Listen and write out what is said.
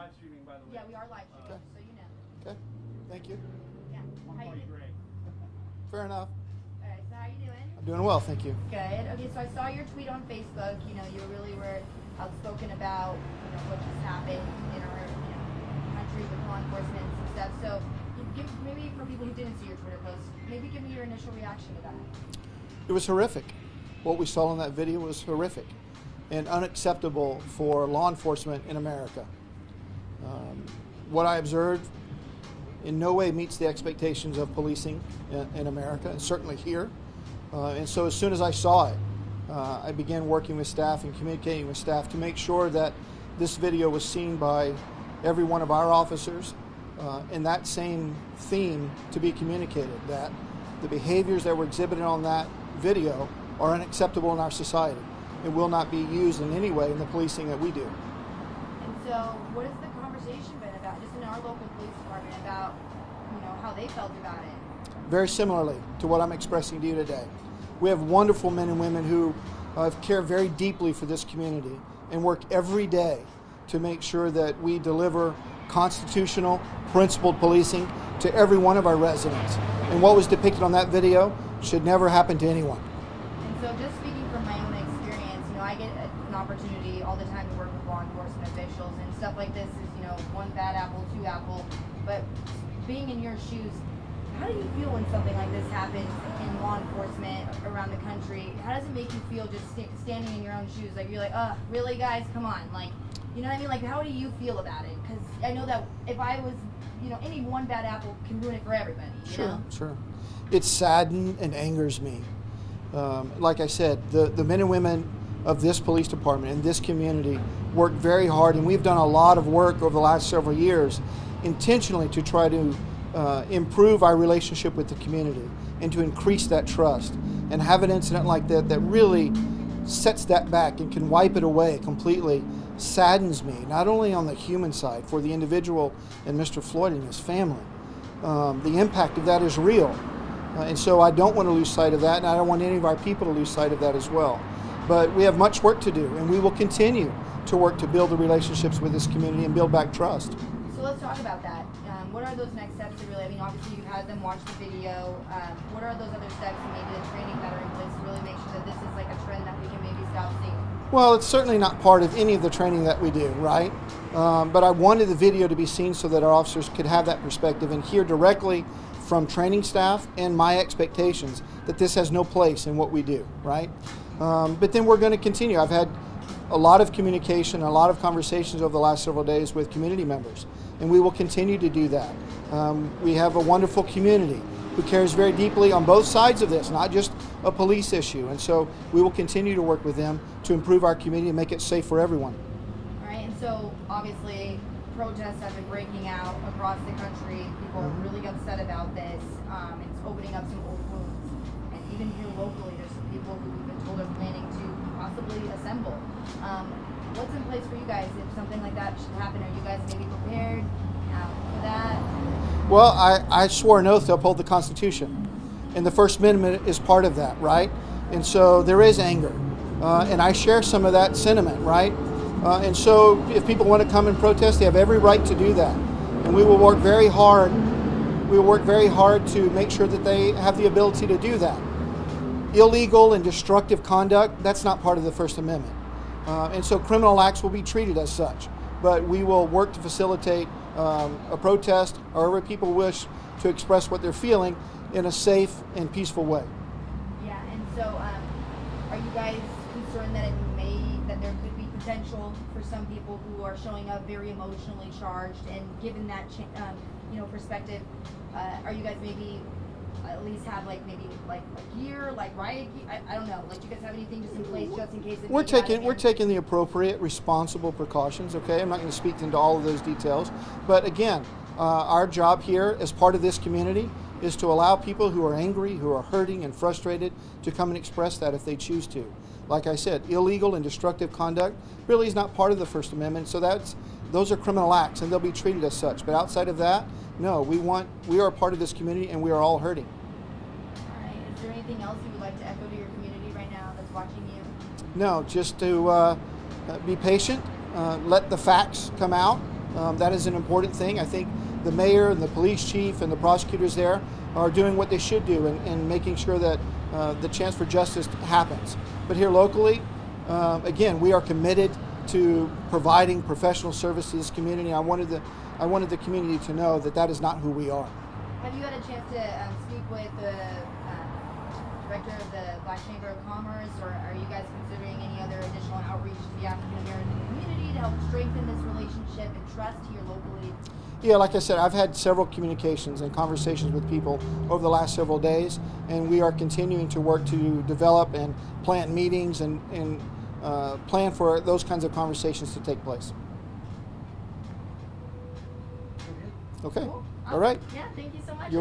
live streaming, by the way. Yeah, we are live streaming, so you know. Okay, thank you. Yeah. I'll How call you you doing? Greg. Fair enough. All right, so how you doing? I'm doing well, thank you. Good. Okay, so I saw your tweet on Facebook. You know, you really were outspoken about, you know, what just happened in our, you know, country with law enforcement and some stuff. So, maybe for people who didn't see your Twitter post, maybe give me your initial reaction to that. It was horrific. What we saw in that video was horrific and unacceptable for law enforcement in America. What I observed in no way meets the expectations of policing in America, and certainly here. And so as soon as I saw it, I began working with staff and communicating with staff to make sure that this video was seen by every one of our officers, and that same theme to be communicated, that the behaviors that were exhibited on that video are unacceptable in our society. It will not be used in any way in the policing that we do. And so, what has the conversation been about, just in our local police department, about, you know, how they felt about it? Very similarly to what I'm expressing to you today. We have wonderful men and women who care very deeply for this community and work every day to make sure that we deliver constitutional, principled policing to every one of our residents. And what was depicted on that video should never happen to anyone. And so, just speaking from my own experience, you know, I get an opportunity all the time to work with law enforcement officials, and stuff like this is, you know, one bad apple, two apple. But being in your shoes, how do you feel when something like this happens in law enforcement around the country? How does it make you feel just standing in your own shoes? Like, you're like, really, guys? Come on. Like, you know what I mean? Like, how do you feel about it? Because I know that if I was, you know, any one bad apple can ruin it for everybody. You know? Sure. It saddens and angers me. Like I said, the men and women of this police department and this community work very hard, and we've done a lot of work over the last several years intentionally to try to improve our relationship with the community and to increase that trust. And have an incident like that that really sets that back and can wipe it away completely saddens me, not only on the human side for the individual and Mr. Floyd and his family. The impact of that is real. And so I don't want to lose sight of that, and I don't want any of our people to lose sight of that as well. But we have much work to do, and we will continue to work to build the relationships with this community and build back trust. So let's talk about that. What are those next steps to really, I mean, obviously you've had them watch the video. What are those other steps and maybe the training that are in place to really make sure that this is like a trend that we can maybe stop seeing? Well, it's certainly not part of any of the training that we do, right? But I wanted the video to be seen so that our officers could have that perspective and hear directly from training staff and my expectations that this has no place in what we do, right? But then we're going to continue. I've had a lot of communication, a lot of conversations over the last several days with community members, and we will continue to do that. We have a wonderful community who cares very deeply on both sides of this, not just a police issue, and so we will continue to work with them to improve our community and make it safe for everyone. All right, and so obviously protests have been breaking out across the country. People are really upset about this. It's opening up some old wounds, and even here locally, there's some people who we've been told are planning to possibly assemble. What's in place for you guys if something like that should happen? Are you guys maybe prepared for that? Well, I swore an oath to uphold the Constitution, and the First Amendment is part of that, right? And so there is anger, and I share some of that sentiment, right? And so if people want to come and protest, they have every right to do that, and we will work very hard. We will work very hard to make sure that they have the ability to do that. Illegal and destructive conduct, that's not part of the First Amendment. And so criminal acts will be treated as such, but we will work to facilitate a protest, however people wish to express what they're feeling in a safe and peaceful way. Yeah, and so are you guys concerned that there could be potential for some people who are showing up very emotionally charged, and given that perspective, are you guys maybe at least have like gear, like riot gear? I don't know. Like, do you guys have anything just in place just in case? We're taking the appropriate, responsible precautions. Okay, I'm not going to speak into all of those details, but again, our job here as part of this community is to allow people who are angry, who are hurting and frustrated, to come and express that if they choose to. Like I said, illegal and destructive conduct really is not part of the First Amendment, so those are criminal acts and they'll be treated as such. But outside of that, no, we are a part of this community and we are all hurting. All right. Is there anything else you would like to echo to your community right now that's watching you? No, just to be patient, let the facts come out, That is an important thing. I think the mayor and the police chief and the prosecutors there are doing what they should do and making sure that the chance for justice happens. But here locally, again, we are committed to providing professional service to this community. I wanted the community to know that that is not who we are. Have you had a chance to speak with the director of the Black Chamber of Commerce, or are you guys considering any other additional outreach to the African American community to help strengthen this relationship and trust here locally? Yeah, like I said, I've had several communications and conversations with people over the last several days, and we are continuing to work to develop and plan meetings and plan for those kinds of conversations to take place. Okay. Okay. Cool. All right. Yeah, thank you so much. You're